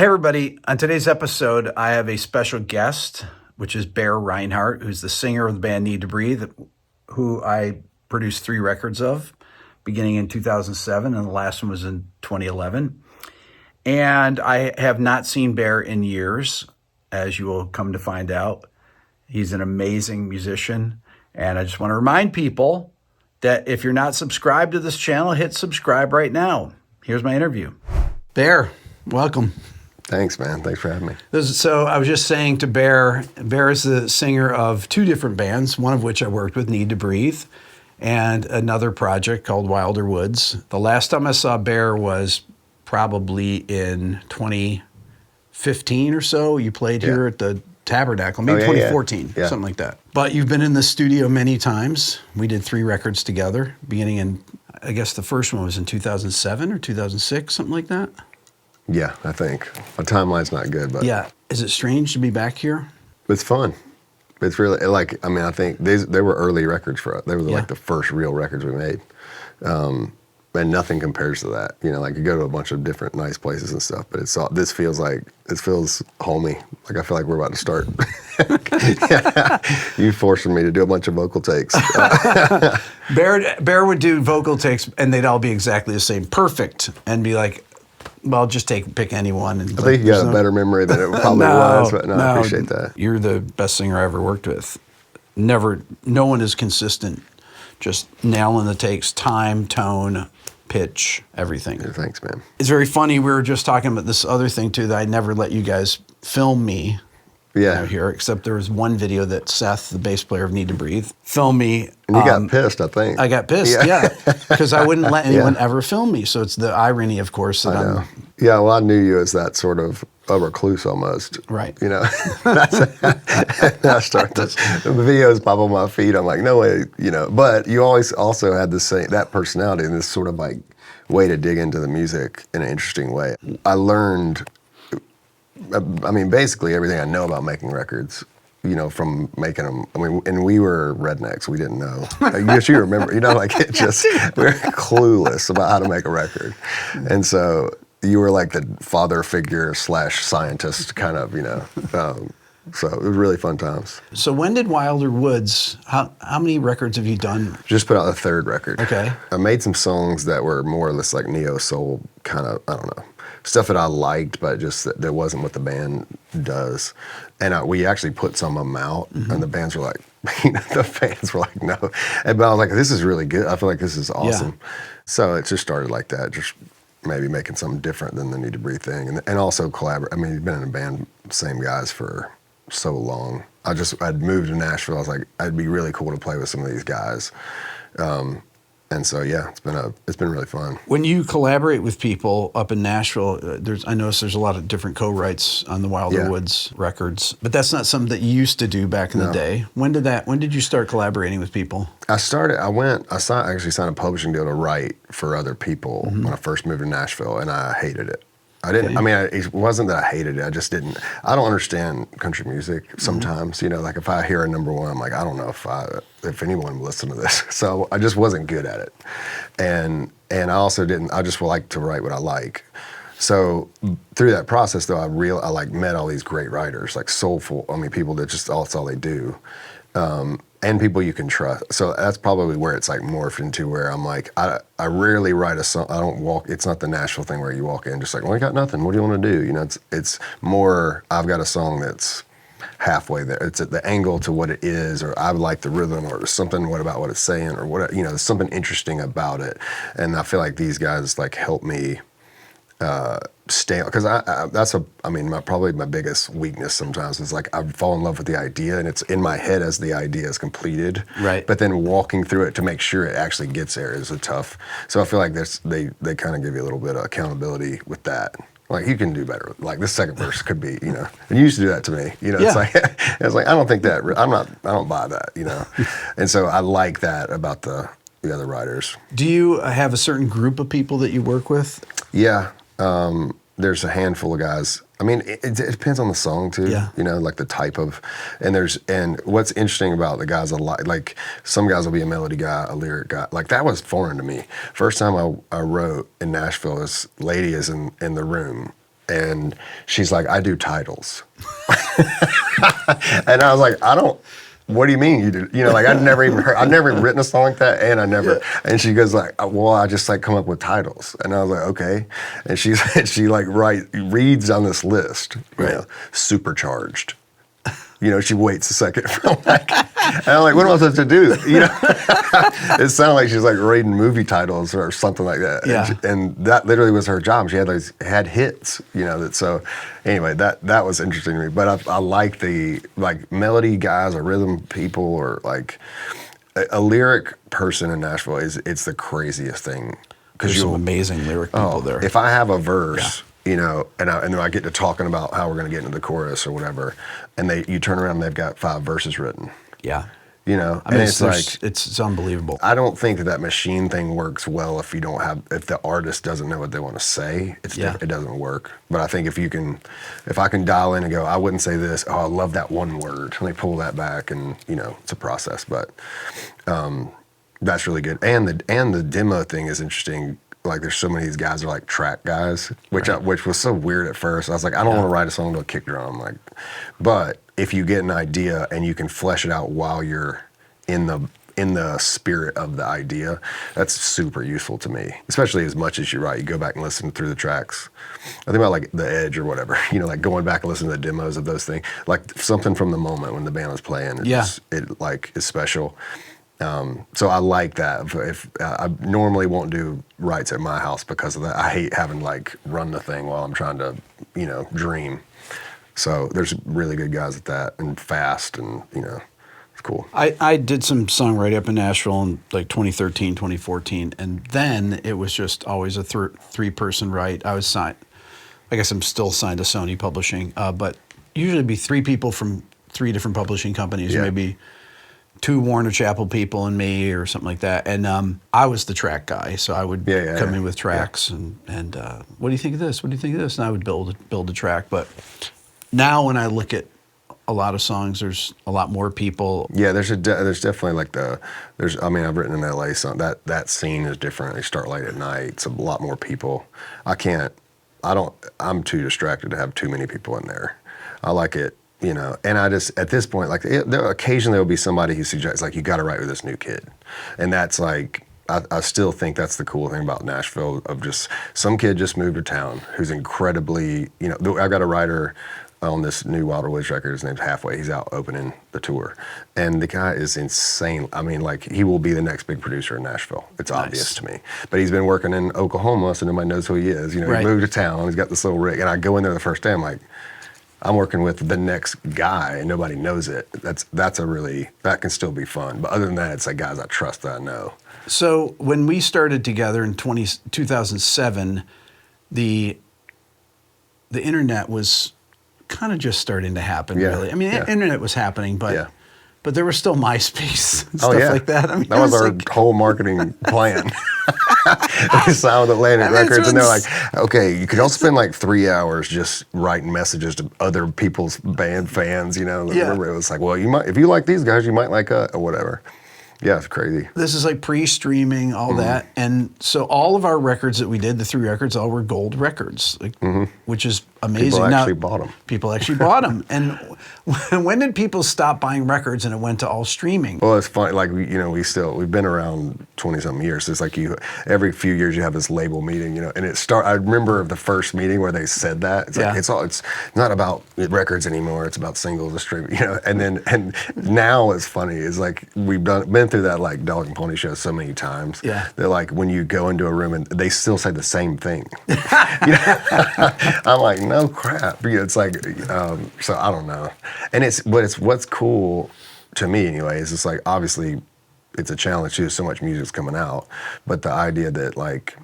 Hey, everybody. On today's episode, I have a special guest, which is Bear Rinehart, who's the singer of the band Need to Breathe, who I produced 3 records of, beginning in 2007, and the last one was in 2011. And I have not seen Bear in years, as you will come to find out. He's an amazing musician, and I just want to remind people that if you're not subscribed to this channel, hit subscribe right now. Here's my interview. Bear, welcome. Thanks, man. Thanks for having me. So I was just saying to Bear is the singer of 2 different bands, one of which I worked with, Need to Breathe, and another project called Wilder Woods. The last time I saw Bear was probably in 2015 or so. You played here at the Tabernacle, maybe 2014, something like that. But you've been in the studio many times. We did 3 records together, beginning in, I guess the first one was in 2007 or 2006, something like that. Yeah, I think. My timeline's not good, but... Yeah. Is it strange to be back here? It's fun. It's really, like, I mean, I think they were early records for us. They were like the first real records we made. And nothing compares to that. You know, like you go to a bunch of different nice places and stuff, but this feels homey. Like I feel like we're about to start. You forcing me to do a bunch of vocal takes. Bear would do vocal takes and they'd all be exactly the same. Perfect. And be like, well, just pick any one. And I think you got a better memory than it probably was, but no, I appreciate that. You're the best singer I ever worked with. No one is consistent. Just nailing the takes, time, tone, pitch, everything. Yeah, thanks, man. It's very funny. We were just talking about this other thing, too, that I never let you guys film me out here, except there was one video that Seth, the bass player of Need to Breathe, filmed me. And you got pissed, I think. I got pissed, because I wouldn't let anyone ever film me. So it's the irony, of course, that I'm... Yeah, well, I knew you as that sort of a recluse almost. Right. You know, I start the videos pop on my feed. I'm like, no way, you know. But you always also had that personality and this sort of like way to dig into the music in an interesting way. I learned, I mean, basically everything I know about making records, you know, from making them. I mean, and we were rednecks. We didn't know. I guess you remember, you know, like we were clueless about how to make a record. And so you were like the father figure / scientist kind of, you know. So it was really fun times. So when did Wilder Woods, how many records have you done? Just put out the 3rd record. Okay. I made some songs that were more or less like neo-soul kind of, I don't know, stuff that I liked, but just that wasn't what the band does. And we actually put some of them out, and the bands were like, the fans were like, no. But I was like, this is really good. I feel like this is awesome. Yeah. So it just started like that, just maybe making something different than the Need to Breathe thing. And also collaborate. I mean, you've been in a band, same guys for so long. I'd moved to Nashville. I was like, it'd be really cool to play with some of these guys. And so, yeah, it's been really fun. When you collaborate with people up in Nashville, I notice there's a lot of different co-writes on the Wilder Woods records, but that's not something that you used to do back in the day. When did you start collaborating with people? I actually signed a publishing deal to write for other people when I first moved to Nashville, and I hated it. I didn't, I mean, it wasn't that I hated it, I don't understand country music sometimes, you know, like if I hear a number 1, I'm like, I don't know if anyone would listen to this. So I just wasn't good at it. And I also I just like to write what I like. So through that process though, I like met all these great writers, like soulful, I mean, people that just, that's all they do. And people you can trust. So that's probably where it's like morphed into where I'm like, I rarely write a song. It's not the Nashville thing where you walk in just like, well, I got nothing. What do you want to do? You know, it's more, I've got a song that's halfway there. It's at the angle to what it is, or I like the rhythm or something, what about what it's saying, or what, you know, there's something interesting about it. And I feel like these guys like help me stay, because probably my biggest weakness sometimes is like I fall in love with the idea and it's in my head as the idea is completed. Right. But then walking through it to make sure it actually gets there is a tough. So I feel like they kind of give you a little bit of accountability with that. Like you can do better. Like this second verse could be, you know. And you used to do that to me. You know, it's like I don't think that. I don't buy that. You know. And so I like that about the other writers. Do you have a certain group of people that you work with? Yeah. There's a handful of guys. I mean, it depends on the song too. Yeah. You know, like the type of, and what's interesting about the guys like some guys will be a melody guy, a lyric guy. Like that was foreign to me. First time I wrote in Nashville, this lady is in the room and she's like, I do titles. And I was like, I don't. What do you mean you do? You know, like I'd never even written a song like that, and I never. And she goes like, well, I just like come up with titles, and I was like, okay. And she like reads on this list, you know, supercharged. You know, she waits a second for like, and I'm like, what am I supposed to do? You know, it sounded like she's like reading movie titles or something like that. Yeah. And that literally was her job. She had hits, you know, so anyway, that was interesting to me. But I like the like melody guys or rhythm people or like a lyric person in Nashville it's the craziest thing. There's some amazing lyric people there. If I have a verse, you know, and then I get to talking about how we're going to get into the chorus or whatever, and you turn around and they've got 5 verses written. Yeah. You know, I mean, and it's like it's unbelievable. I don't think that machine thing works well if the artist doesn't know what they want to say. It doesn't work. But I think if I can dial in and go, I wouldn't say this. Oh, I love that one word. And they pull that back, and you know, it's a process. But that's really good. And the demo thing is interesting. Like there's so many of these guys are like track guys, which was so weird at first. I was like, I don't want to write a song to a kick drum, like, but if you get an idea and you can flesh it out while you're in the spirit of the idea, that's super useful to me. Especially as much as you write, you go back and listen through the tracks. I think about like The Edge or whatever, you know, like going back and listening to the demos of those things, like something from the moment when the band was playing. It like is special. So I like that. If I normally won't do writes at my house because of that. I hate having like run the thing while I'm trying to, you know, dream. So there's really good guys at that and fast and, you know, it's cool. I did some songwriting up in Nashville in like 2013, 2014, and then it was just always a 3-person write. I was signed. I guess I'm still signed to Sony Publishing, but usually it'd be 3 people from 3 different publishing companies, maybe 2 Warner Chappell people and me or something like that. And I was the track guy, so I would come in with tracks and what do you think of this? What do you think of this? And I would build a track. But now when I look at a lot of songs, there's a lot more people. Yeah, there's definitely like I mean, I've written an LA song. That scene is different. They start late at night. It's a lot more people. I'm too distracted to have too many people in there. I like it. You know, and I just, at this point, like, occasionally there'll be somebody who suggests, like, you got to write with this new kid. And that's like, I still think that's the cool thing about Nashville, of just, some kid just moved to town who's incredibly, you know, I got a writer on this new Wilder Woods record. His name's Halfway. He's out opening the tour. And the guy is insane. I mean, like, he will be the next big producer in Nashville. It's obvious to me. But he's been working in Oklahoma, so nobody knows who he is. You know, he moved to town. He's got this little rig. And I go in there the first day, I'm like, I'm working with the next guy and nobody knows it. That can still be fun. But other than that, it's like guys I trust that I know. So when we started together in 2007, the internet was kind of just starting to happen, really. I mean, the internet was happening, but there was still MySpace and stuff like that. I mean, that was our whole marketing plan. We signed with Atlantic Records, and they're like, okay, you could all spend like 3 hours just writing messages to other people's band fans, you know? It was like, well, you might, if you like these guys, you might like or whatever. Yeah, it's crazy. This is like pre-streaming, all that. And so all of our records that we did, the 3 records, all were gold records, like, which is amazing. People actually bought them. People actually bought them. And when did people stop buying records and it went to all streaming? Well, it's funny. Like, we've been around 20-something years. So it's like every few years you have this label meeting, you know, and I remember the first meeing where they said that. It's like, it's not about records anymore. It's about singles and streaming, you know. And now it's funny. It's like we've been through that like Dog and Pony show so many times. Yeah. They're like, when you go into a room and they still say the same thing. You know? I'm like, no crap. You know, it's like, so I don't know. And what's cool to me anyway is it's like, obviously it's a challenge too. So much music's coming out, but the idea that like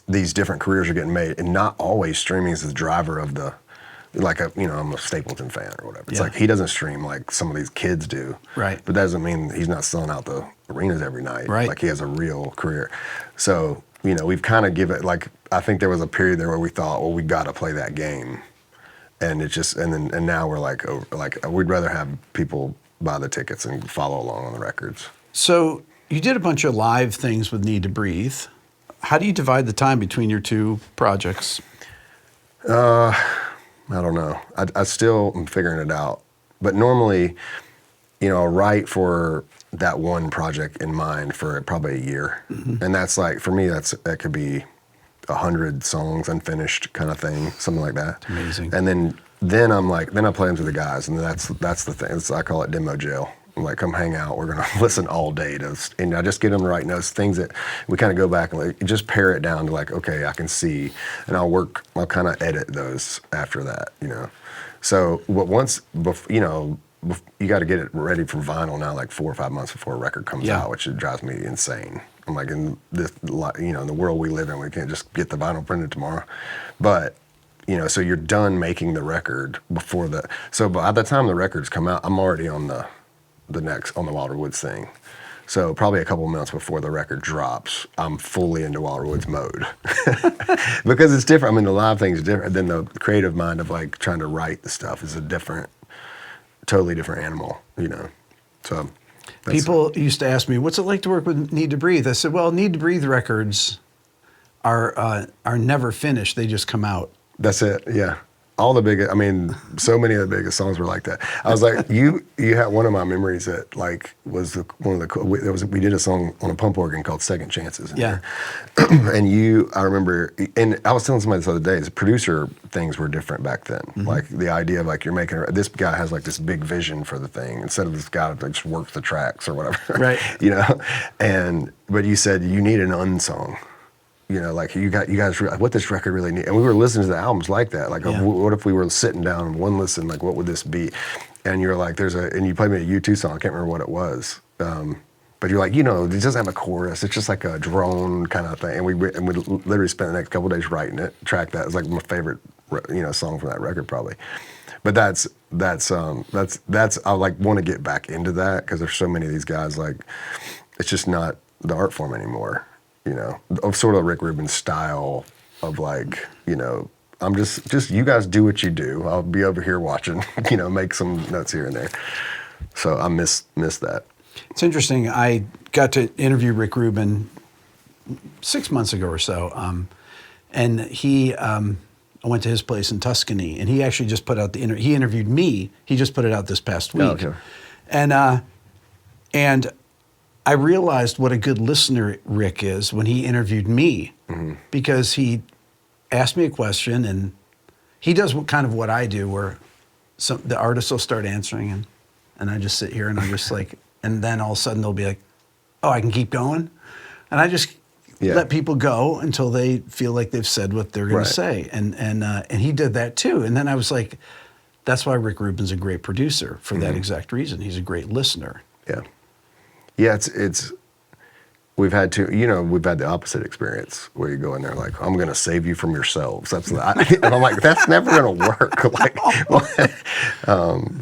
these different careers are getting made and not always streaming is the driver of the, like I'm a Stapleton fan or whatever. It's like he doesn't stream like some of these kids do. Right. But that doesn't mean he's not selling out the arenas every night. Right. Like he has a real career. So, you know, we've kind of given it, like, I think there was a period there where we thought, well, we got to play that game. And it just, and now we're like, we'd rather have people buy the tickets and follow along on the records. So you did a bunch of live things with Need to Breathe. How do you divide the time between your 2 projects? I don't know. I still am figuring it out. But normally, I'll write for that one project in mind for probably a year. And that's like, for me, that could be 100 songs, unfinished kind of thing, something like that. Amazing. And then I'm like, then I play them to the guys, and that's the thing. I call it demo jail. I'm like, come hang out. We're gonna listen all day to, and I just get them to write notes, things that we kind of go back and like, just pare it down to like, okay, I can see, and I'll kind of edit those after that, So, but once, you got to get it ready for vinyl now, like 4 or 5 months before a record comes out, which it drives me insane. I'm like, in this, in the world we live in, we can't just get the vinyl printed tomorrow. But, so you're done making the record so by the time the records come out, I'm already on the Wilder Woods thing. So probably a couple of months before the record drops, I'm fully into Wilder Woods mode. Because it's different. I mean, the live thing is different than the creative mind of like trying to write the stuff is totally different animal, So people used to ask me, what's it like to work with Need to Breathe? I said, well, Need to Breathe records are never finished. They just come out. That's it, yeah. So many of the biggest songs were like that. I was like, you had one of my memories that like was one of the we did a song on a pump organ called Second Chances. Yeah. And I remember, and I was telling somebody this other day, the producer things were different back then. Like the idea of like this guy has like this big vision for the thing instead of this guy that just works the tracks or whatever. Right. But you said you need an unsong. Like you guys, what this record really need, and we were listening to the albums like that. Like, what if we were sitting down and one listen, like, what would this be? And you're like, and you played me a U2 song. I can't remember what it was, but you're like, it doesn't have a chorus. It's just like a drone kind of thing. And we literally spent the next couple of days writing it, track that. It's like my favorite, song from that record probably. But that's I like want to get back into that because there's so many of these guys like, it's just not the art form anymore. Of sort of Rick Rubin style of like, I'm just you guys do what you do. I'll be over here watching, make some notes here and there. So I miss that. It's interesting. I got to interview Rick Rubin 6 months ago or so, and I went to his place in Tuscany, and he actually just put out he interviewed me. He just put it out this past week, okay. And I realized what a good listener Rick is when he interviewed me, because he asked me a question, and he does kind of what I do, where the artist will start answering, and I just sit here and I'm just like, and then all of a sudden they'll be like, oh, I can keep going, and I just let people go until they feel like they've said what they're going to say, and he did that too, and then I was like, that's why Rick Rubin's a great producer for that exact reason. He's a great listener. Yeah. Yeah, we've had the opposite experience where you go in there like, I'm going to save you from yourselves. And I'm like, that's never going to work. Like,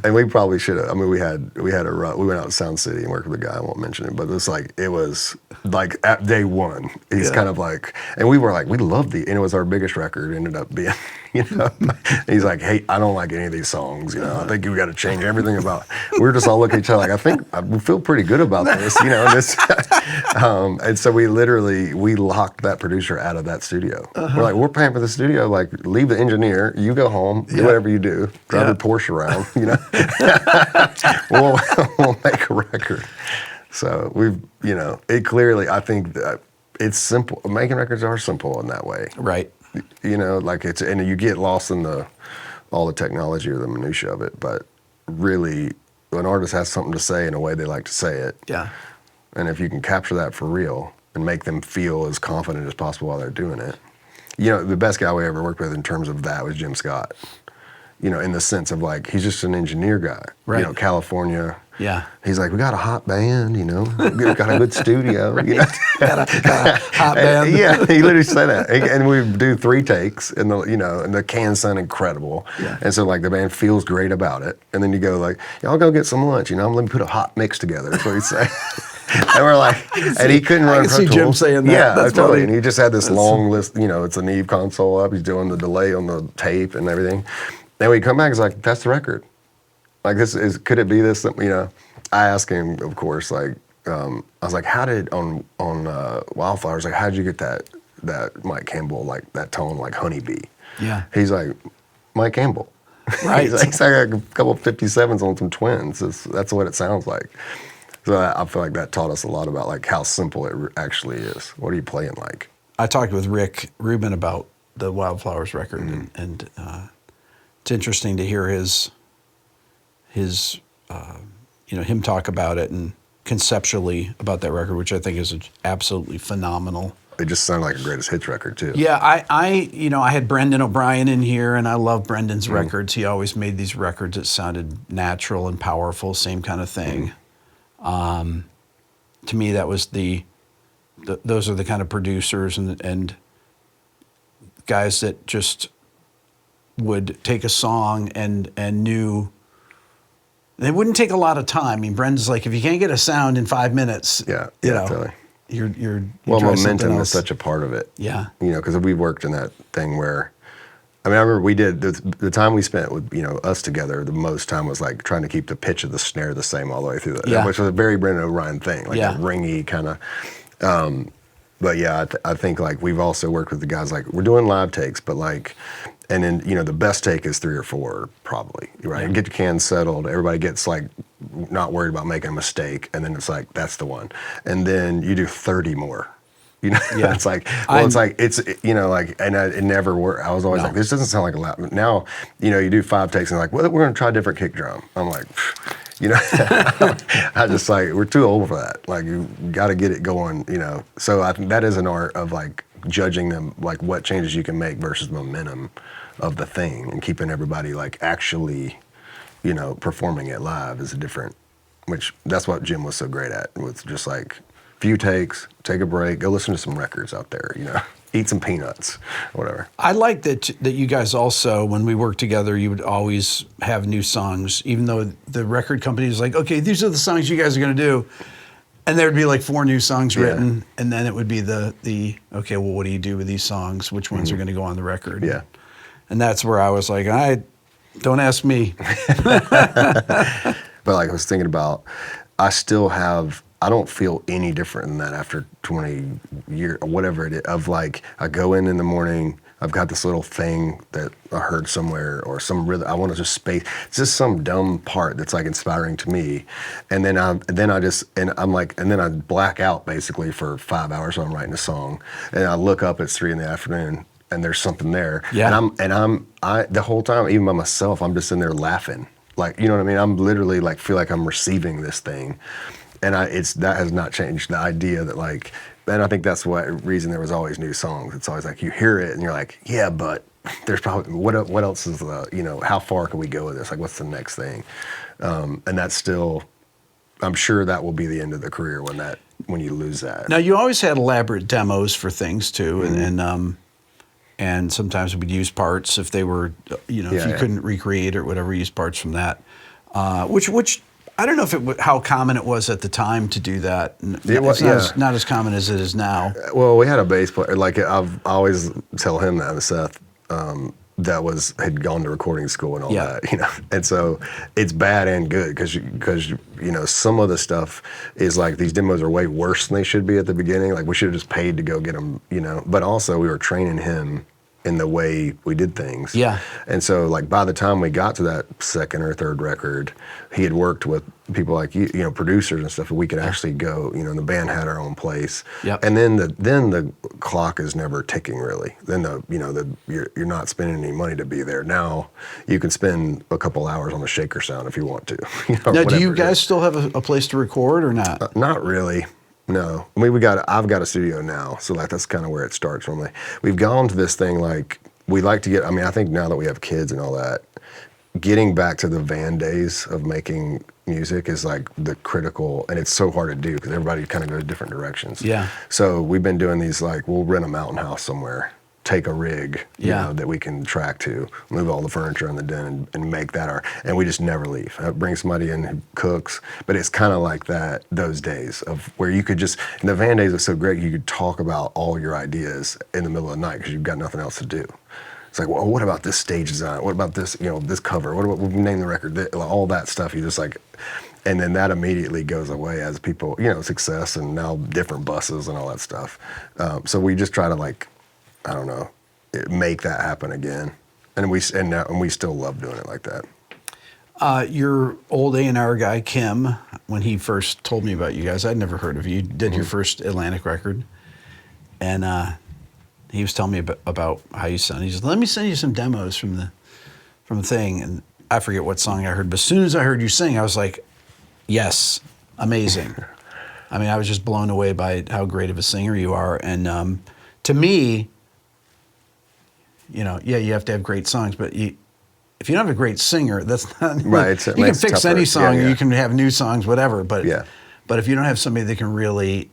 and we probably should have. I mean, we went out to Sound City and worked with a guy. I won't mention it, but it was like at day one, he's kind of like, and we were like, we loved and it was our biggest record. It ended up being, he's like, hey, I don't like any of these songs. I think we got to change everything about. We were just all looking at each other like, I think we feel pretty good about this, and so we locked that producer out of that studio. We're like, we're paying for the studio. Like, leave the engineer. You go home. Do whatever you do. Drive your Porsche around. We'll make a record. So it clearly. I think that it's simple. Making records are simple in that way. Right. Like and you get lost in all the technology or the minutia of it. But really, an artist has something to say in a way they like to say it. Yeah. And if you can capture that for real and make them feel as confident as possible while they're doing it. The best guy we ever worked with in terms of that was Jim Scott. In the sense of like, he's just an engineer guy. Right. California. Yeah. He's like, we got a hot band, we got a good studio. got a hot band. Yeah, he literally said that. And we do 3 takes, and the cans sound incredible. Yeah. And so like the band feels great about it. And then you go like, y'all go get some lunch, let me put a hot mix together. That's what he'd say. And we're like, and he couldn't run Pro Tools. Jim saying that. Yeah, that's totally. And he just had this long list, it's a Neve console up. He's doing the delay on the tape and everything. Then we come back, it's like, that's the record. Like, could it be this? I asked him, of course, like, I was like, how did, on Wildflowers, like, how did you get that Mike Campbell, like, that tone, like Honeybee? Yeah. He's like, Mike Campbell. Right. he's like a couple of 57s on some twins. That's what it sounds like. So I feel like that taught us a lot about like how simple it actually is. What are you playing like? I talked with Rick Rubin about the Wildflowers record, and it's interesting to hear his him talk about it and conceptually about that record, which I think is absolutely phenomenal. It just sounded like a greatest hits record too. Yeah, I had Brendan O'Brien in here, and I love Brendan's records. He always made these records that sounded natural and powerful, same kind of thing. To me, that was those are the kind of producers and guys that just would take a song and knew they wouldn't take a lot of time. I mean, Brendan's like, if you can't get a sound in 5 minutes, totally. You're well, momentum is such a part of it. Yeah. Because we worked in that thing where, I remember we did the time we spent with us together. The most time was like trying to keep the pitch of the snare the same all the way through that, which was a very Brendan O'Brien thing, like a ringy kind of. But yeah, I think like we've also worked with the guys like we're doing live takes, but like, and then the best take is 3 or 4 probably, right? Yeah. Get your cans settled. Everybody gets like not worried about making a mistake, and then it's like that's the one, and then you do 30 more. It's like, well, and it never worked. I was always like, this doesn't sound like a lot. But now, you do 5 takes and like, well, we're going to try a different kick drum. I'm like, I just like, we're too old for that. Like, you got to get it going, So I think that is an art of like judging them, like what changes you can make versus momentum of the thing, and keeping everybody like actually, performing it live is a different, which that's what Jim was so great at, with just like, few takes, take a break, go listen to some records out there, eat some peanuts, whatever. I like that you guys also, when we worked together, you would always have new songs, even though the record company was like, okay, these are the songs you guys are going to do. And there would be like 4 new songs written, and then it would be the okay, well, what do you do with these songs? Which ones are going to go on the record? Yeah. And that's where I was like, don't ask me. But like I was thinking about, I don't feel any different than that after 20 years, or whatever it is, of like, I go in the morning, I've got this little thing that I heard somewhere, or some rhythm, I want to just space, it's just some dumb part that's like inspiring to me. And then I'm like, and then I black out basically for 5 hours while I'm writing a song. And I look up, it's 3 PM, and there's something there. Yeah. And the whole time, even by myself, I'm just in there laughing. Like, you know what I mean? I'm literally like, feel like I'm receiving this thing. And that has not changed. The idea that like, and I think that's what reason there was always new songs. It's always like you hear it and you're like, yeah, but there's probably what else is how far can we go with this? Like, what's the next thing? And that's still, I'm sure that will be the end of the career when you lose that. Now, you always had elaborate demos for things too, and sometimes we'd use parts if they were, if you couldn't recreate or whatever, use parts from that, which. I don't know how common it was at the time to do that. It's not as common as it is now. Well, we had a bass player. Like I always tell him that, Seth, that had gone to recording school and all that, And so it's bad and good because some of the stuff is like these demos are way worse than they should be at the beginning. Like we should have just paid to go get them, But also we were training him in the way we did things. Yeah. And so like by the time we got to that second or third record, he had worked with people like producers and stuff, and we could actually go, the band had our own place. Yep. And then the clock is never ticking really. Then you're not spending any money to be there. Now you can spend a couple hours on the shaker sound if you want to. Now, do you guys still have a place to record or not? Not really. No, I mean I've got a studio now, so like that's kind of where it starts normally. We've gone to this thing like we like to get. I mean, I think now that we have kids and all that, getting back to the van days of making music is like the critical, and it's so hard to do because everybody kind of goes different directions. Yeah. So we've been doing these like we'll rent a mountain house somewhere, take a rig, that we can track to, move all the furniture in the den and make that and we just never leave. Bring somebody in who cooks, but it's kind of like that, those days of where you could just, and the van days are so great, you could talk about all your ideas in the middle of the night because you've got nothing else to do. It's like, well, what about this stage design? What about this, this cover? What about, we name the record, all that stuff, you just like, and then that immediately goes away as people, success and now different buses and all that stuff. So we just try to like, I don't know, make that happen again. And we still love doing it like that. Your old A&R guy, Kim, when he first told me about you guys, I'd never heard of you. You did your first Atlantic record. And he was telling me about how you sound. He said, let me send you some demos from the thing. And I forget what song I heard. But as soon as I heard you sing, I was like, yes, amazing. I mean, I was just blown away by how great of a singer you are. And to me, you know, yeah, you have to have great songs, but if you don't have a great singer, that's not right. You can fix any song, you can have new songs, whatever. But if you don't have somebody that can really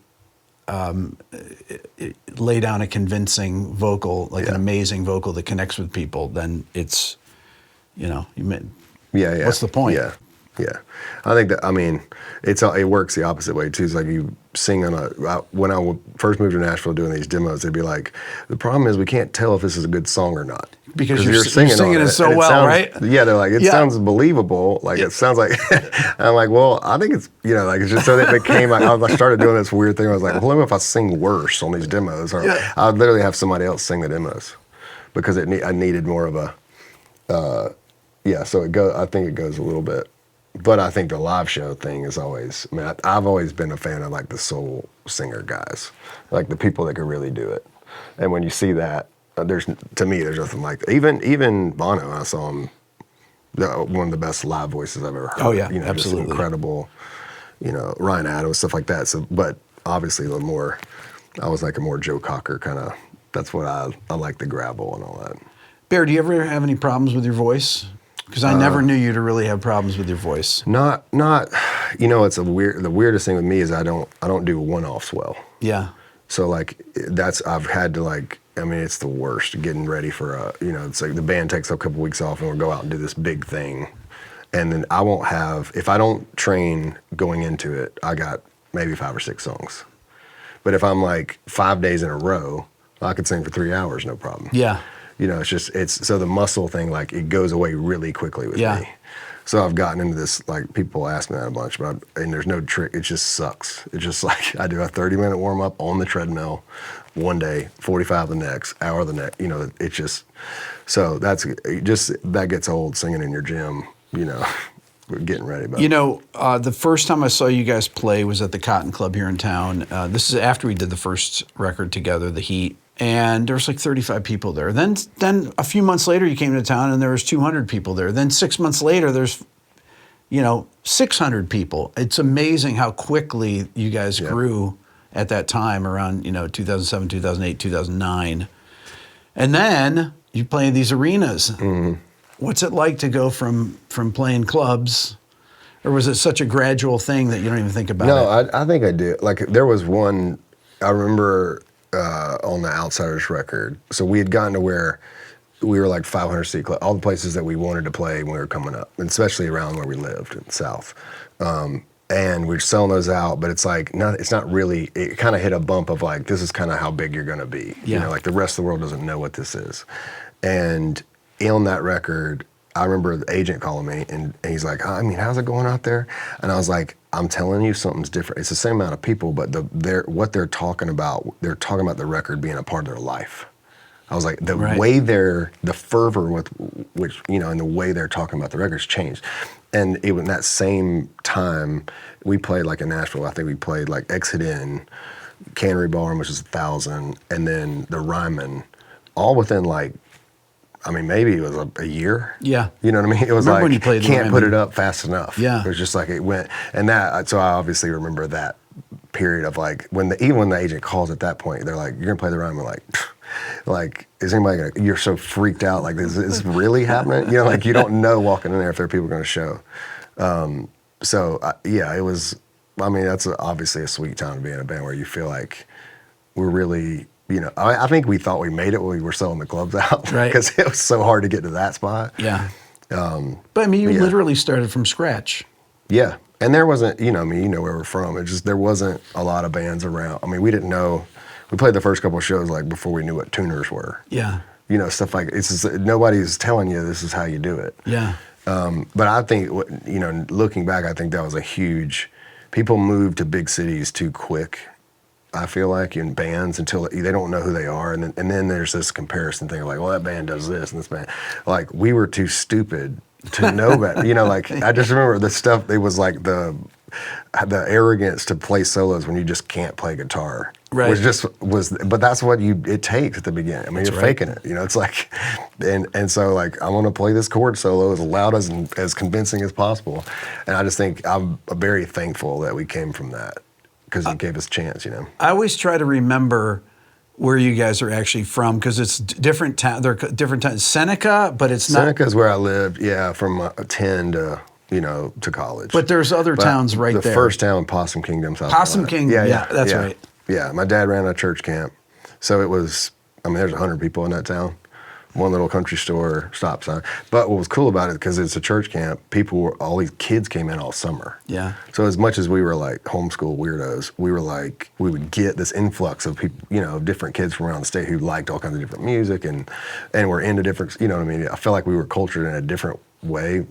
lay down a convincing vocal, like an amazing vocal that connects with people, then it's, you know, what's the point? Yeah. I think that, I mean, it works the opposite way too. It's like you sing when I first moved to Nashville doing these demos, they'd be like, the problem is we can't tell if this is a good song or not. Because you're singing it so well, right? Yeah, they're like, it sounds believable. Like, it sounds like, I'm like, well, I think it's, you know, like, it's just so it became, like, I started doing this weird thing. I was like, well, what if I sing worse on these demos? Or I'd literally have somebody else sing the demos because I needed more of a, so I think it goes a little bit. But I think the live show thing is always, I mean, I've always been a fan of like the soul singer guys, like the people that can really do it. And when you see that, to me, there's nothing like, even Bono, I saw him, one of the best live voices I've ever heard. Oh yeah, you know, absolutely. Just incredible, you know, Ryan Adams, stuff like that. So, but obviously I was like a more Joe Cocker kind of, that's what I like the gravel and all that. Bear, do you ever have any problems with your voice? Because I never knew you to really have problems with your voice. Not. You know, the weirdest thing with me is I don't do one-offs well. Yeah. So like I've had to like, I mean, it's the worst getting ready for you know, it's like the band takes a couple weeks off and we'll go out and do this big thing, and then I won't have, if I don't train going into it, I got maybe 5 or 6 songs. But if I'm like 5 days in a row, I could sing for 3 hours, no problem. Yeah. You know, so the muscle thing, like, it goes away really quickly with me. So I've gotten into this, like, people ask me that a bunch, and there's no trick. It just sucks. It's just like, I do a 30-minute warm-up on the treadmill one day, 45 the next, hour the next, you know, it just, so that gets old singing in your gym, you know, getting ready. But. You know, the first time I saw you guys play was at the Cotton Club here in town. This is after we did the first record together, The Heat. And there was like 35 people there. Then a few months later, you came to town and there was 200 people there. Then 6 months later, there's, you know, 600 people. It's amazing how quickly you guys grew at that time around, you know, 2007, 2008, 2009. And then you play in these arenas. Mm-hmm. What's it like to go from playing clubs, or was it such a gradual thing that you don't even think about it? No, I think I did. Like, there was one, I remember... on the Outsiders record. So we had gotten to where we were like 500 seat club, all the places that we wanted to play when we were coming up, and especially around where we lived in the South. And we were selling those out, but it's like, it's not really, it kind of hit a bump of like, this is kind of how big you're going to be. Yeah. You know, like the rest of the world doesn't know what this is. And on that record, I remember the agent calling me and he's like, I mean, how's it going out there? And I was like, I'm telling you, something's different. It's the same amount of people, but what they're talking about the record being a part of their life. I was like, way the fervor with which, you know, and the way they're talking about the records changed. And in that same time, we played like in Nashville, I think we played like Exit In, Cannery Ballroom, which is 1,000, and then the Ryman, all within like, I mean, maybe it was a year. Yeah. You know what I mean? It was like, when you played can't put it up fast enough. Yeah. It was just like, it went, and so I obviously remember that period of like, even when the agent calls at that point, they're like, you're going to play the Ryman, like, is anybody going to, you're so freaked out, like, is this really happening? You know, like, you don't know walking in there if there are people going to show. It was, I mean, that's obviously a sweet time to be in a band where you feel like we're really, you know, I think we thought we made it when we were selling the clubs out, right? Because it was so hard to get to that spot. Yeah. But I mean, you literally started from scratch. Yeah, and there wasn't, you know, I mean, you know where we're from. It just, there wasn't a lot of bands around. I mean, we didn't know. We played the first couple of shows like before we knew what tuners were. Yeah. You know, stuff like, it's just, nobody's telling you this is how you do it. Yeah. But I think, you know, looking back, I think that was a huge. People moved to big cities too quick. I feel like, in bands until they don't know who they are. And then there's this comparison thing of like, well, that band does this and this band. Like, we were too stupid to know better. You know, like, I just remember the stuff, it was like the arrogance to play solos when you just can't play guitar. Right. But that's what it takes at the beginning. I mean, you're faking it, you know, it's like, and so like, I want to play this chord solo as loud as convincing as possible. And I just think I'm very thankful that we came from that, because it gave us a chance, you know. I always try to remember where you guys are actually from, because it's different town. They're different towns. Seneca, but it's not. Seneca's where I lived, yeah, from 10 to, you know, to college. But there's other towns right there. The first town, Possum Kingdom, South Possum Carolina. Kingdom, yeah, that's right. Yeah, my dad ran a church camp, so it was. I mean, there's 100 people in that town. One little country store, stop sign. But what was cool about it, because it's a church camp, all these kids came in all summer. Yeah. So as much as we were like homeschool weirdos, we would get this influx of people, you know, different kids from around the state who liked all kinds of different music and were into different, you know what I mean? I felt like we were cultured in a different way.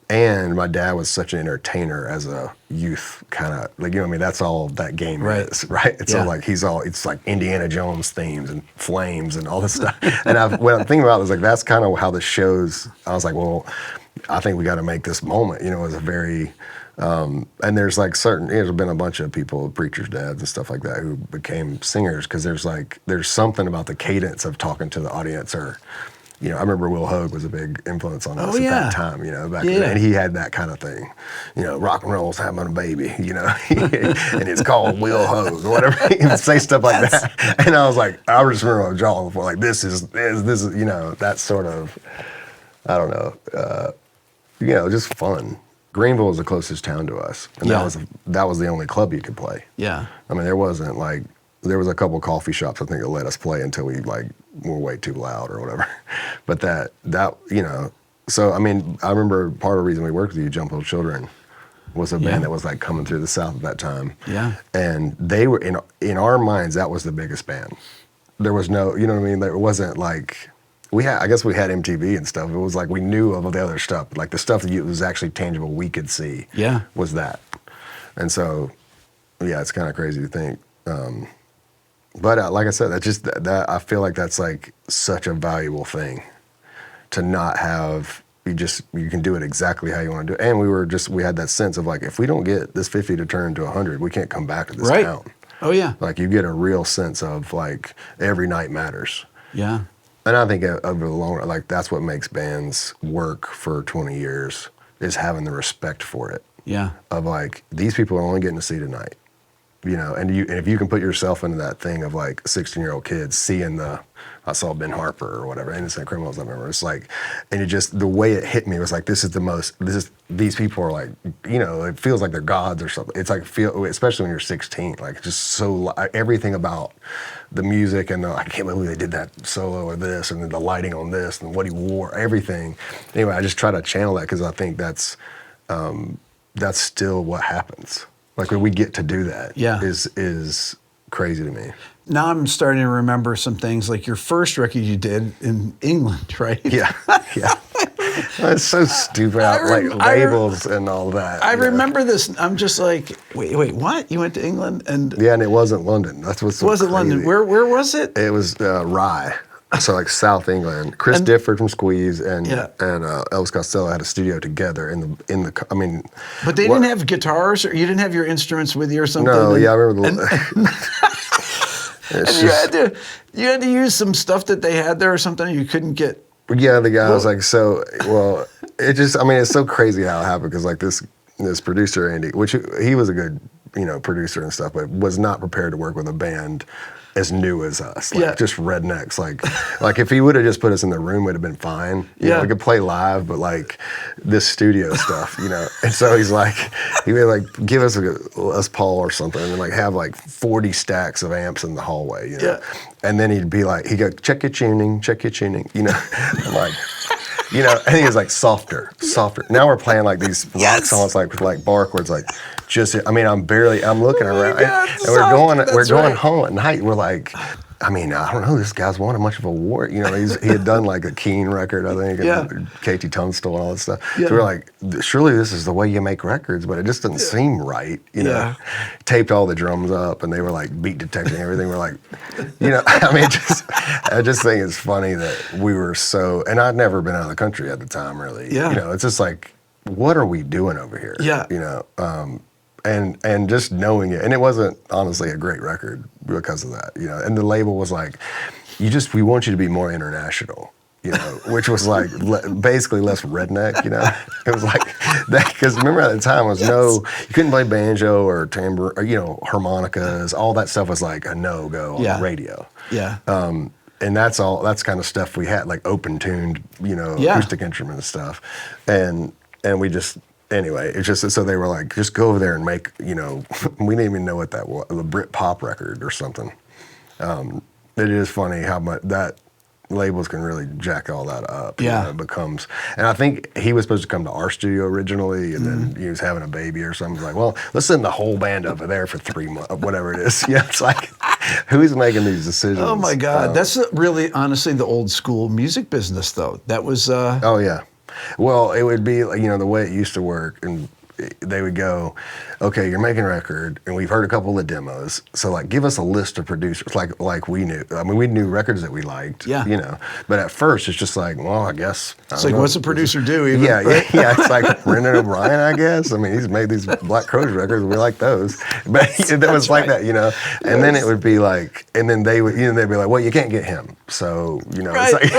And my dad was such an entertainer as a youth, kind of, like, you know what I mean? That's all that game is, right? It's all like, it's like Indiana Jones themes and flames and all this stuff. And when I'm thinking about it, it's like, that's kind of how the shows, I was like, well, I think we got to make this moment, you know, as a very, and there's like there's been a bunch of people, preachers' dads and stuff like that, who became singers, because there's something about the cadence of talking to the audience, or, you know, I remember Will Hogue was a big influence on us at that time, you know, back then. And he had that kind of thing, you know, rock and roll's having a baby, you know, and it's called Will Hogue or whatever. He would say stuff like that. And I was like, I just remember on Jaw before, like, this is, you know, that sort of, I don't know, you know, just fun. Greenville was the closest town to us, and that was the only club you could play. Yeah. I mean, there was a couple coffee shops, I think, that let us play until we like were way too loud or whatever. But that you know, so I mean, I remember part of the reason we worked with you, Jump Little Children, was a band that was like coming through the South at that time. Yeah. And they were in our minds, that was the biggest band. There was no, you know what I mean? There wasn't like, I guess we had MTV and stuff. It was like we knew of the other stuff, like the stuff that was actually tangible, we could see. Yeah. Was that. And so, yeah, it's kind of crazy to think. But like I said, that I feel like that's like such a valuable thing, to not have, you can do it exactly how you want to do it. And we had that sense of like, if we don't get this 50 to turn to 100, we can't come back to this town. Oh yeah. Like, you get a real sense of like, every night matters. Yeah. And I think over the long run, like, that's what makes bands work for 20 years, is having the respect for it. Yeah. Of like, these people are only getting to see tonight. You know, and if you can put yourself into that thing of like 16-year-old kids seeing I saw Ben Harper or whatever, Innocent Criminals, I remember. It's like, and it just, the way it hit me was like, these people are like, you know, it feels like they're gods or something. It's like, especially when you're 16, like, just so, everything about the music and I can't believe they did that solo or this, and the lighting on this and what he wore, everything. Anyway, I just try to channel that, because I think that's still what happens. Like, when we get to do that, is crazy to me. Now I'm starting to remember some things, like your first record you did in England, right? Yeah, yeah. It's so stupid, labels and all that. I remember this. I'm just like, wait, what? You went to England? And yeah, and it wasn't London. That's what's so wasn't crazy. London. Where was it? It was Rye. So like South England. Chris Difford from Squeeze and Elvis Costello had a studio together in the. I mean, but they didn't have guitars, or you didn't have your instruments with you or something. No, I remember. And you had to use some stuff that they had there or something. You couldn't get. Yeah, the guy was like, it just. I mean, it's so crazy how it happened, because like this producer Andy, which he was a good producer and stuff, but was not prepared to work with a band as new as us, just rednecks. Like if he would have just put us in the room, would have been fine. You know, we could play live, but like this studio stuff, And so he would like give us a Les Paul or something, and like have like 40 stacks of amps in the hallway, And then he'd go, check your tuning, I'm like. And he was like, softer. Now we're playing like these rock songs, like with like bark, where it's like, I'm looking around, God, and we're going home at night. We're like, I mean, I don't know. This guy's won a bunch of awards. You know, he had done like a Keen record, I think, and KT Tunstall and all that stuff. Yeah. So we're like, surely this is the way you make records, but it just doesn't seem right. You know, taped all the drums up, and they were like beat detecting everything. We're like, you know, I mean, I just think it's funny that we were so, and I'd never been out of the country at the time, really. Yeah. You know, it's just like, what are we doing over here? Yeah. You know, and just knowing it, and it wasn't honestly a great record because of that, you know. And the label was like, we want you to be more international, you know, which was like basically less redneck, you know. It was like that because remember at the time was you couldn't play banjo or tambourine, or, you know, harmonicas. All that stuff was like a no-go on the radio. Yeah. And that's kind of stuff we had, like open tuned, you know, acoustic instrument stuff, and we just. Anyway, it's just so they were like, just go over there and make, you know, we didn't even know what that was, a Brit pop record or something. It is funny how much that labels can really jack all that up. Yeah. You know, it becomes, and I think he was supposed to come to our studio originally, and then he was having a baby or something. Like, well, let's send the whole band over there for 3 months, whatever it is. Yeah, it's like, who's making these decisions? Oh my God, that's really honestly the old school music business, though. That was. Oh yeah. Well, it would be, you know, the way it used to work, and they would go, okay, you're making a record, and we've heard a couple of demos, so like give us a list of producers, like we knew. I mean, we knew records that we liked, you know. But at first, it's just like, well, I guess. It's like, what's a producer do? Even? Yeah. It's like Brendan O'Brien, I guess. I mean, he's made these Black Crowes records. We like those, but it was like that, you know. And then it would be like, and then they'd be like, well, you can't get him, so you know. It's like,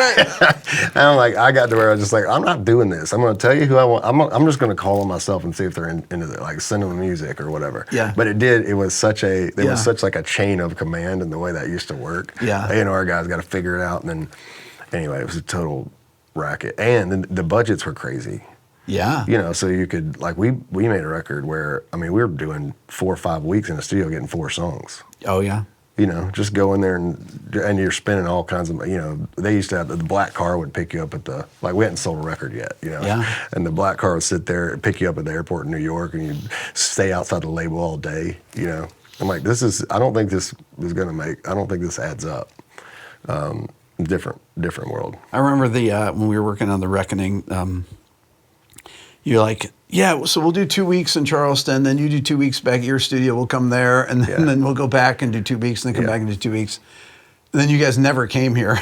and I'm like, I got to where I was just like, I'm not doing this. I'm going to tell you who I want. I'm just going to call them myself and see if they're into it, like send them music or whatever. Yeah. But it was such like a chain of command in the way that used to work. Yeah. A&R guys got to figure it out, and then anyway, it was a total racket, and then the budgets were crazy. Yeah. You know, so you could, like, we made a record where, I mean, we were doing 4 or 5 weeks in the studio getting 4 songs. Oh yeah. You know, just go in there and you're spinning all kinds of, you know, they used to have, the black car would pick you up at the, like, we hadn't sold a record yet, you know. Yeah. And the black car would sit there and pick you up at the airport in New York, and you'd stay outside the label all day, you know. I'm like, I don't think this adds up. Different world. I remember when we were working on The Reckoning, you're like, yeah, so we'll do 2 weeks in Charleston, then you do 2 weeks back at your studio, we'll come there, and then we'll go back and do 2 weeks, and then come back and do 2 weeks. And then you guys never came here.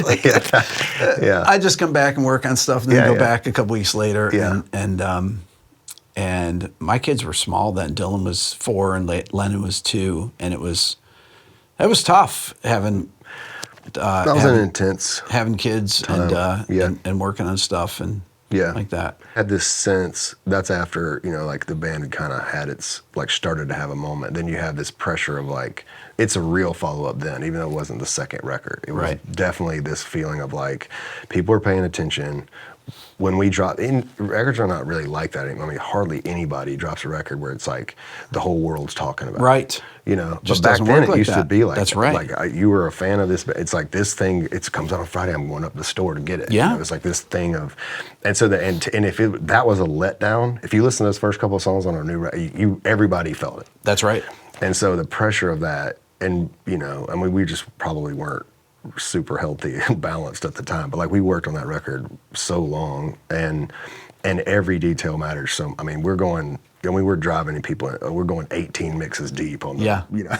Like, I just come back and work on stuff, and then go back a couple weeks later. Yeah. And my kids were small then. Dylan was 4 and Lennon was 2, and it was tough having. That was an intense having kids time. and working on stuff and like that. Had this sense, that's after, you know, like the band had kind of had its, like, started to have a moment. Then you have this pressure of like, it's a real follow-up then, even though it wasn't the second record. It was definitely this feeling of like, people are paying attention. When we drop, records are not really like that anymore. I mean, hardly anybody drops a record where it's like the whole world's talking about it. Right. You know, Just but back then like it used that. to be like, that's right. Like you were a fan of this, but it's like this thing, it comes out on Friday, I'm going up to the store to get it. Yeah. You know, it's like this thing of, and so and if that was a letdown, if you listen to those first couple of songs on our new record, everybody felt it. That's right. And so the pressure of that, and, you know, I mean, we just probably weren't super healthy and balanced at the time, but like we worked on that record so long, and every detail matters. So I mean, we're driving people, we're going 18 mixes deep on the, you know.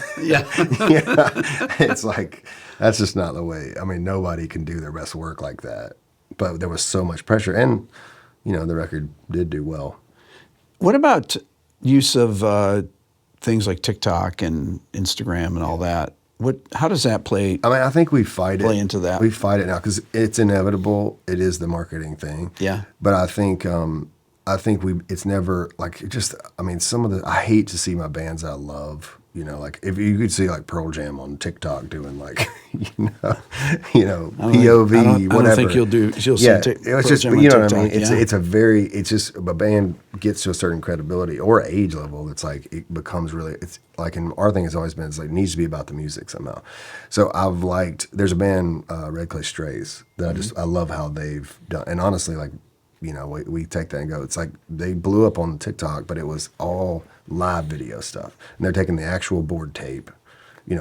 It's like, that's just not the way. I mean, nobody can do their best work like that, but there was so much pressure, and, you know, the record did do well. What about use of things like TikTok and Instagram and all that? How does that play? I mean, I think we fight play into that. We fight it now because it's inevitable. It is the marketing thing. Yeah. But I think it's never like, just, I mean, I hate to see my bands I love, you know, like if you could see like Pearl Jam on TikTok doing like, POV, whatever. I don't think you'll see it's just, you know what I mean? It's just, a band gets to a certain credibility or age level. It's like, it becomes really, it's like, and our thing has always been, it's like, it needs to be about the music somehow. So there's a band, Red Clay Strays, that I love how they've done, and honestly, like, you know, we take that and go, it's like they blew up on TikTok, but it was all live video stuff. And they're taking the actual board tape,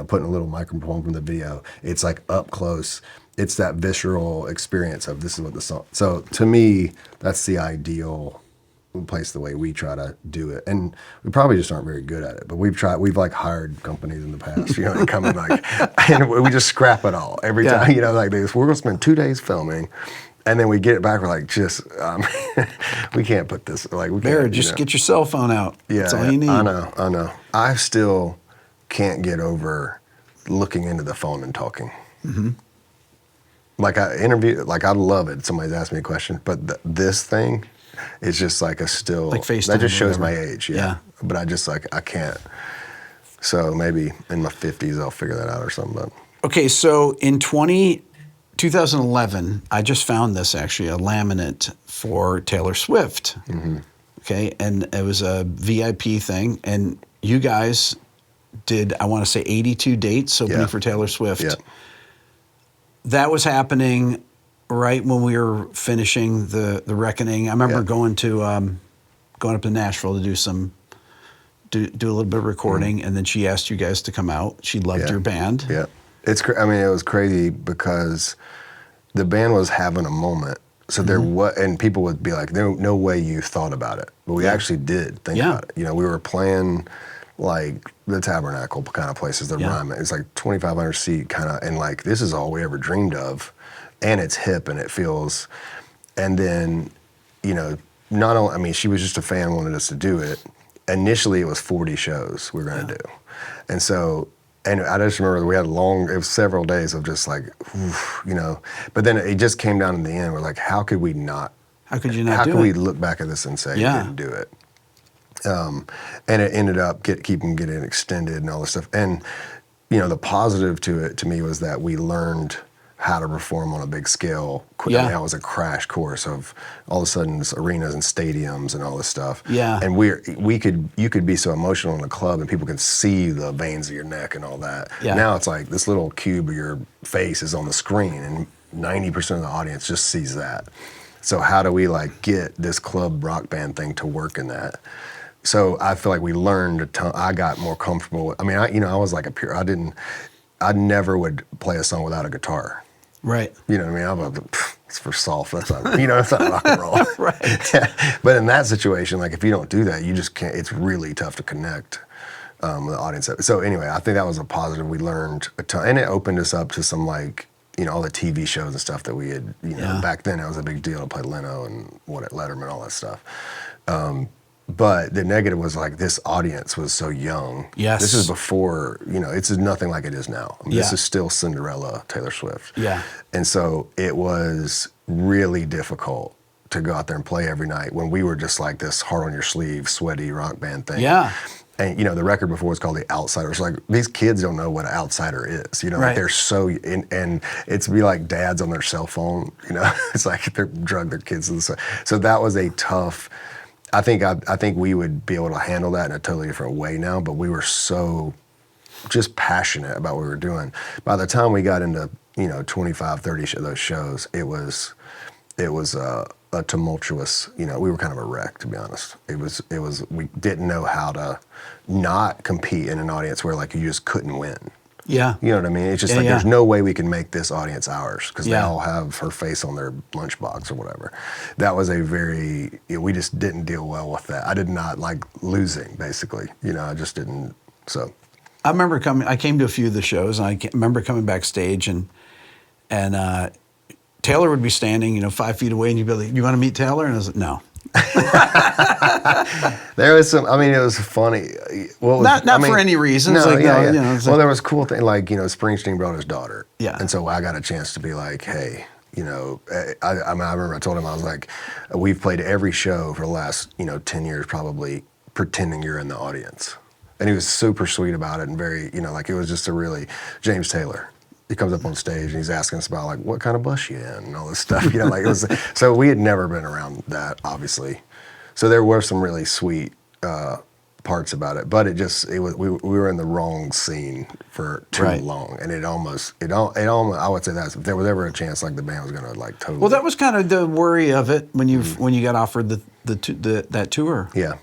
putting a little microphone from the video. It's like up close. It's that visceral experience of this is what the song. So to me, that's the ideal place the way we try to do it. And we probably just aren't very good at it, but we've like hired companies in the past, to come in and we just scrap it all every time, like this. We're going to spend 2 days filming. And then we get it back. We're like, we can't put this. Like, we Bear, can't, just get your cell phone out. Yeah, that's all you need. I know. I still can't get over looking into the phone and talking. Mm-hmm. Like I love it. Somebody's asked me a question, but this thing is just like like FaceTime. That just shows my age. Yeah. But I just I can't. So maybe in my 50s I'll figure that out or something. But. Okay, so in 2011, I just found this actually, a laminate for Taylor Swift. Mm-hmm. Okay, and it was a VIP thing, and you guys did, I want to say 82 dates opening for Taylor Swift. Yeah. That was happening right when we were finishing the Reckoning. I remember going up to Nashville to do a little bit of recording, and then she asked you guys to come out. She loved your band. Yeah. It was crazy because the band was having a moment. So there was, and people would be like, no way you thought about it. But we actually did think about it. We were playing like the Tabernacle kind of places, the Ryman. It's like 2,500 seat kind of, and like, this is all we ever dreamed of. And it's hip and it feels, and then, not only, she was just a fan, wanted us to do it. Initially it was 40 shows we were going to do. And so, and I just remember we had it was several days of just like, oof, but then it just came down in the end. We're like, how could you not do it? How could we look back at this and say, we didn't do it? And it ended up getting extended and all this stuff. And, the positive to me was that we learned how to perform on a big scale. That was a crash course of all of a sudden arenas and stadiums and all this stuff. Yeah. And you could be so emotional in a club and people could see the veins of your neck and all that. Yeah. Now it's like this little cube of your face is on the screen and 90% of the audience just sees that. So how do we get this club rock band thing to work in that? So I feel like we learned a ton. I got more comfortable. I was like I never would play a song without a guitar. Right. You know what I mean? It's for soft. That's not, it's not rock and roll. Right. But in that situation, if you don't do that, you just can't. It's really tough to connect with the audience. So anyway, I think that was a positive. We learned a ton, and it opened us up to some all the TV shows and stuff that we had. Back then it was a big deal to play Leno and Letterman, all that stuff. But the negative was this audience was so young. Yes. This is before, it's nothing like it is now. This is still Cinderella, Taylor Swift. Yeah. And so it was really difficult to go out there and play every night when we were just like this heart on your sleeve, sweaty rock band thing. Yeah. And, the record before was called The Outsiders. These kids don't know what an outsider is, right. They're so, and it's be like dads on their cell phone, It's like they're drug their kids. So that was a tough... I think we would be able to handle that in a totally different way now, but we were so just passionate about what we were doing. By the time we got into, 25, 30 of those shows, it was a tumultuous, we were kind of a wreck, to be honest. We didn't know how to not compete in an audience where you just couldn't win. Yeah. You know what I mean? It's just there's no way we can make this audience ours because they all have her face on their lunchbox or whatever. That was we just didn't deal well with that. I did not like losing, basically. I just didn't, so. I remember I came to a few of the shows, and I remember coming backstage, and Taylor would be standing, 5 feet away, and you'd be like, you want to meet Taylor? And I was like, no. There was some. It was funny. Not for any reason. No, well, there was cool thing Springsteen brought his daughter. Yeah. And so I got a chance to be like, hey, I remember I told him I was like, we've played every show for the last 10 years probably pretending you're in the audience, and he was super sweet about it and very it was just a really James Taylor. He comes up on stage and he's asking us about what kind of bus you in and all this stuff. It was so we had never been around that, obviously. So there were some really sweet parts about it, but we were in the wrong scene for too long, and it almost I would say that if there was ever a chance the band was gonna totally. Well, that was kind of the worry of it when you got offered that tour. Yeah.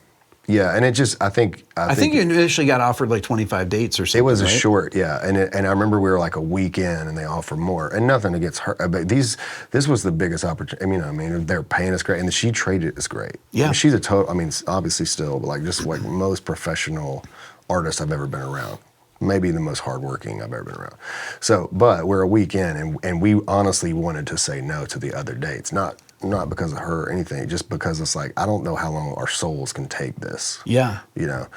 Yeah, and it just, I think you initially got offered like 25 dates or something. it was a right? short, yeah, and I remember we were like a week in, and they offered more, and nothing against her, but this was the biggest opportunity. I mean, they're paying us great, and she treated us great. Yeah, I mean, she's a total. I mean, obviously still, but like just like most professional artist I've ever been around. Maybe the most hardworking I've ever been around. So, but we're a week in, and we honestly wanted to say no to the other dates, not because of her or anything, just because it's like, I don't know how long our souls can take this. Yeah. You know,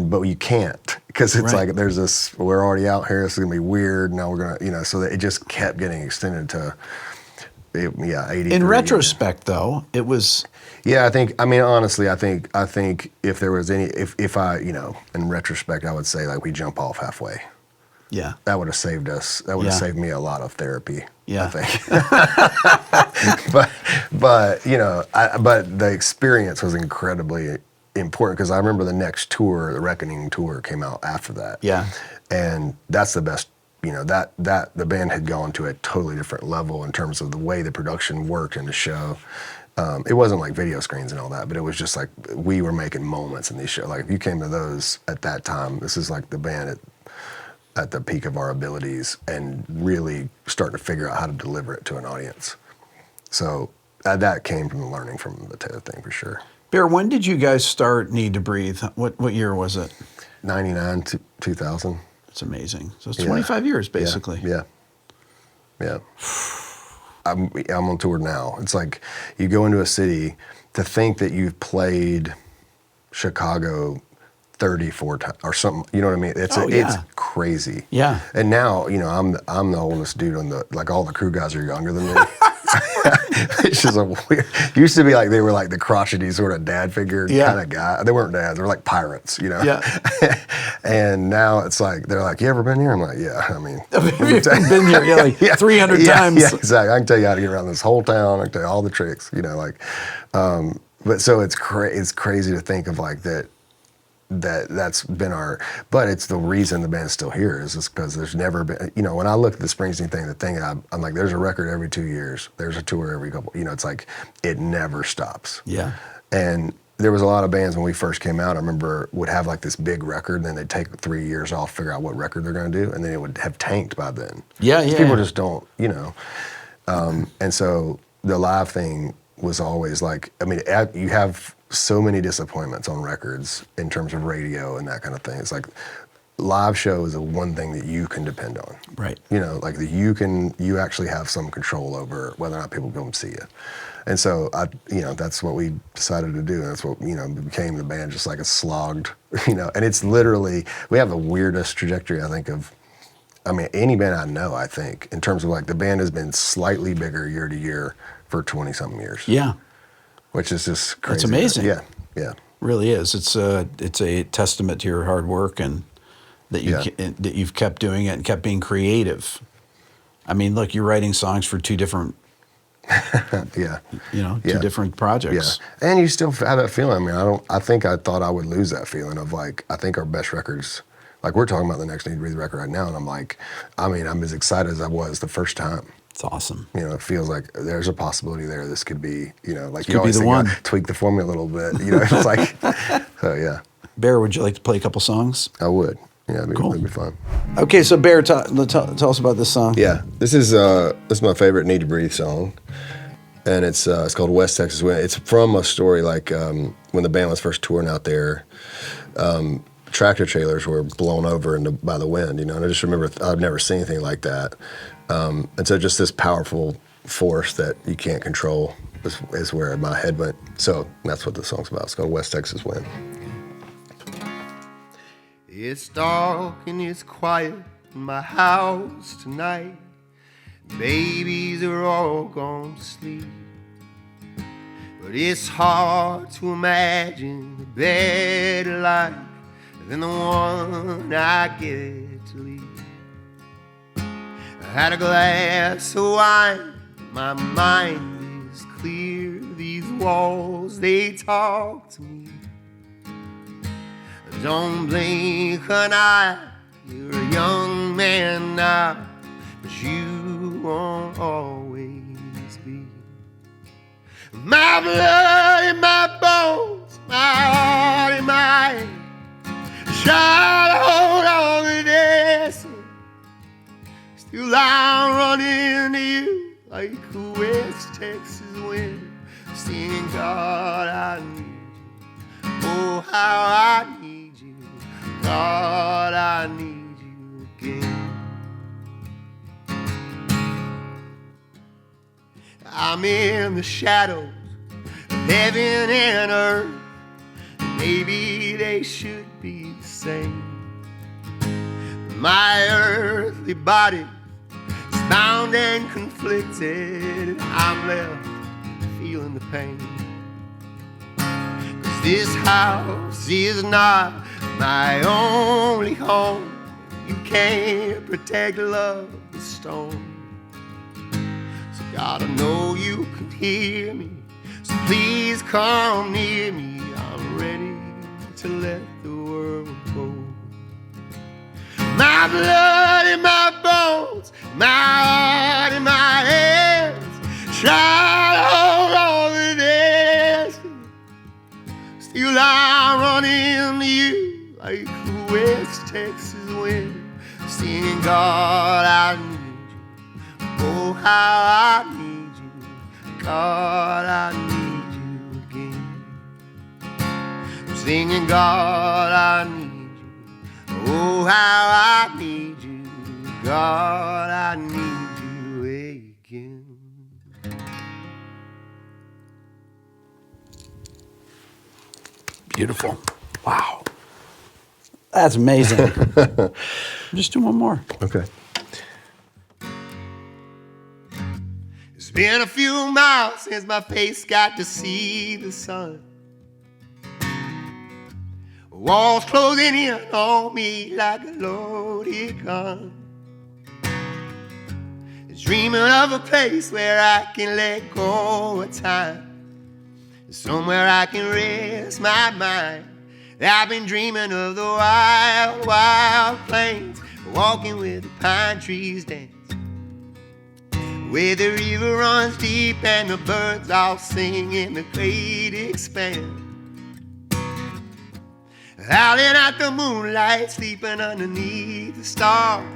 but you can't, because it's like, there's this, we're already out here, this is gonna be weird, now we're gonna, you know, so that it just kept getting extended to, 80. In retrospect, though, it was... Yeah, I mean, honestly, I think if there was any, if I, you know, in retrospect, I would say like we jump off halfway. Yeah. That would have saved us. That would have saved me a lot of therapy. Yeah. I think. but you know, but the experience was incredibly important, because I remember the next tour, the Reckoning tour, came out after that. Yeah. And that's the best. You know, that the band had gone to a totally different level in terms of the way the production worked in the show. It wasn't like video screens and all that, but it was just like we were making moments in these shows. Like if you came to those at that time, this is like the band at the peak of our abilities and really starting to figure out how to deliver it to an audience. So that came from the learning from the Taylor thing for sure. Bear, when did you guys start Need to Breathe? What year was it? 99 to 2000. It's amazing. So it's 25 years basically. Yeah. I'm on tour now. It's like you go into a city, to think that you've played Chicago 34 times or something. You know what I mean? It's crazy. Yeah. And now, you know, I'm the oldest dude on the, like all the crew guys are younger than me. It's just a weird. Used to be like they were like the crotchety sort of dad figure kind of guy. They weren't dads. They were like pirates, you know. Yeah. And now it's like they're like, "You ever been here?" I'm like, "Yeah." I mean, you've been here, like 300 times. Yeah, exactly. I can tell you how to get around this whole town. I can tell you all the tricks, you know. Like, but so it's crazy to think of like that. That's been but it's the reason the band's still here is just because there's never been, you know, when I look at the Springsteen thing, I'm like, there's a record every 2 years, there's a tour every couple, you know, it's like, it never stops. Yeah. And there was a lot of bands when we first came out, I remember, would have like this big record, and then they'd take 3 years off, figure out what record they're gonna do, and then it would have tanked by then. Yeah. People just don't, you know. And so the live thing was always like, I mean, you have so many disappointments on records in terms of radio and that kind of thing. It's like live show is the one thing that you can depend on. Right. You know, like you actually have some control over whether or not people come see you. And so you know, that's what we decided to do. And that's what, you know, became the band, just like a slogged, you know, and it's literally, we have the weirdest trajectory, I think, any band I know, I think, in terms of like the band has been slightly bigger year to year for 20 something years. Yeah. Which is just crazy. It's amazing. Yeah. Really is. It's a testament to your hard work and that you've kept doing it and kept being creative. I mean, look, you're writing songs for two different two different projects. Yeah. And you still have that feeling. I mean, I thought I would lose that feeling of like, I think our best records, like we're talking about the next Need to Breathe record right now, and I'm like, I mean, I'm as excited as I was the first time. It's awesome. You know, it feels like there's a possibility there. This could be, you know, like this you always be the one. Tweak the formula a little bit. You know, it's like, so yeah. Bear, would you like to play a couple songs? I would. Yeah, cool. It'd be fun. Okay, so Bear, tell us about this song. Yeah, this is my favorite Need to Breathe song, and it's called West Texas Wind. It's from a story like when the band was first touring out there. Tractor trailers were blown over by the wind, you know, and I just remember I've never seen anything like that. And so just this powerful force that you can't control is where my head went. So that's what the song's about. It's called West Texas Wind. It's dark and it's quiet in my house tonight. Babies are all gone to sleep. But it's hard to imagine a better life than the one I get to lead. I had a glass of wine, my mind is clear. These walls, they talk to me. Don't blink an eye, you're a young man now, but you won't always be. My blood in my bones, my heart in Texas winter, singing, God, I need you. Oh, how I need you. God, I need you again. I'm in the shadows of heaven and earth. Maybe they should be the same. My earthly body is bound and conflicted, and I'm left feeling the pain. 'Cause this house is not my only home. You can't protect love with stone. So God, I know you can hear me, so please come near me. I'm ready to let the world go. My blood in my bones, my heart in my hands, try to hold on to this. Still I'm running to you like the West Texas wind, singing, God, I need you. Oh, how I need you. God, I need you again. I'm singing, God, I need you. Oh, how I need you. God, I need you again. Beautiful. Wow. That's amazing. Just do one more. Okay. It's been a few miles since my face got to see the sun. Walls closing in on me like a loaded gun. Dreaming of a place where I can let go of time, somewhere I can rest my mind. I've been dreaming of the wild, wild plains, walking where the pine trees dance, where the river runs deep and the birds all sing in the great expanse. Howling at the moonlight, sleeping underneath the stars.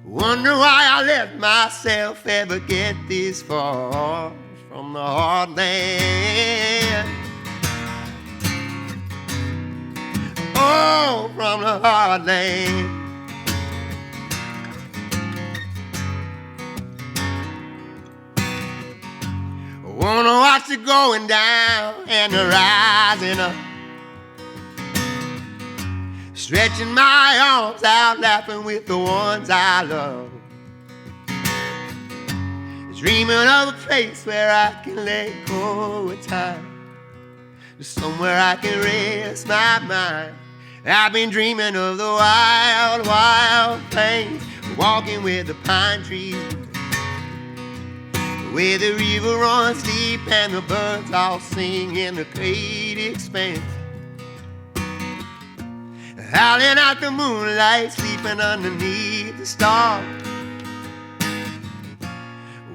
Wonder why I let myself ever get this far from the heartland. Oh, from the heartland. I wanna watch the going down and the rising up, stretching my arms out, laughing with the ones I love, dreaming of a place where I can let go of time, somewhere I can rest my mind. I've been dreaming of the wild, wild plains, walking where the pine trees, where the river runs deep and the birds all sing in the great expanse. Howling out the moonlight, sleeping underneath the stars.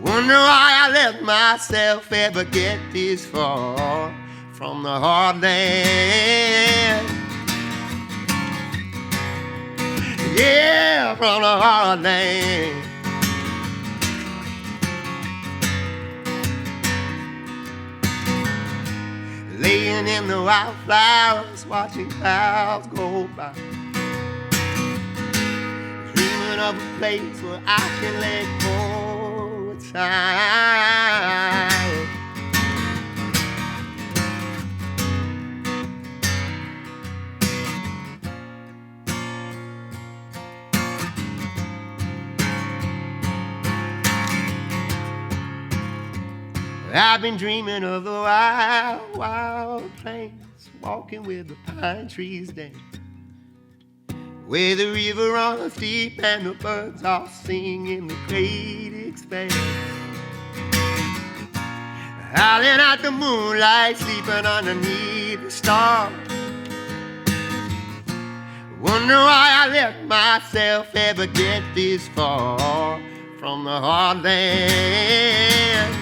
Wonder why I let myself ever get this far from the heartland. Yeah, from the heartland. Laying in the wildflowers, watching clouds go by, dreaming of a place where I can let go of time. I've been dreaming of the wild, wild plains, walking where the pine trees dance, where the river runs deep and the birds all sing in the great expanse. Howling at the moonlight, sleeping underneath the stars. Wonder why I let myself ever get this far from the heartland.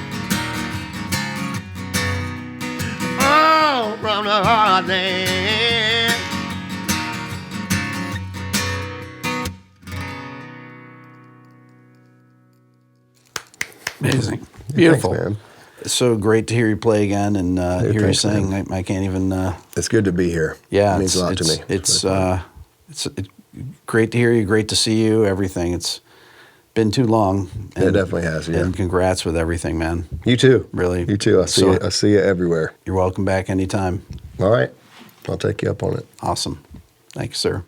Oh, from the heartland. Amazing. Beautiful. Thanks, man. It's so great to hear you play again and hear you thanks, sing. man. I can't even. It's good to be here. Yeah, it means a lot to me. It's great to hear you. Great to see you. Everything. It's been too long. It definitely has. Yeah. And congrats with everything, man. You too. Really. You too. I see you everywhere. You're welcome back anytime. All right. I'll take you up on it. Awesome. Thank you, sir.